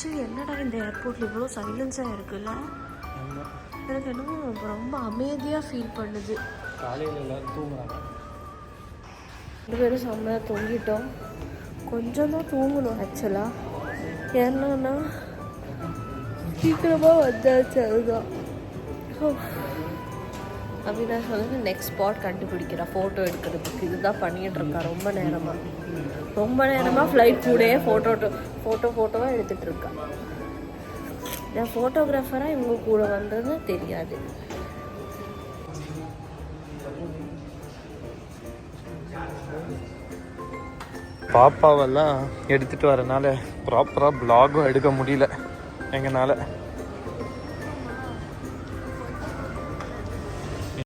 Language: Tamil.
ஆக்சுவலி என்னடா இந்த ஏர்போர்ட்டில் இவ்வளோ சைலன்ஸாக இருக்குல்ல, எனக்கு என்னமோ ரொம்ப அமைதியாக ஃபீல் பண்ணுது. காலையில் எல்லோரும் தூங்குறாங்க. 2 பேரும் செம்மையாக தூங்கிட்டோம். கொஞ்சம் தான் தூங்கணும் ஆக்சுவலாக. ஏன்னா சீக்கிரமாக வந்தாச்சு, அதுதான். அவினாஷ் வந்து நெக்ஸ்ட் ஸ்பாட் கண்டுபிடிக்கிறா ஃபோட்டோ எடுக்கிறதுக்கு. இதுதான் பண்ணிகிட்டு இருக்கா ரொம்ப நேரமாக ஃப்ளைட் கூடயே ஃபோட்டோவாக எடுத்துகிட்டு இருக்கா. நான் ஃபோட்டோகிராஃபராக இவங்க கூட வந்தது தெரியாது. பாப்பாவெல்லாம் எடுத்துகிட்டு வரனால ப்ராப்பராக ப்ளாகும் எடுக்க முடியல எங்களால்.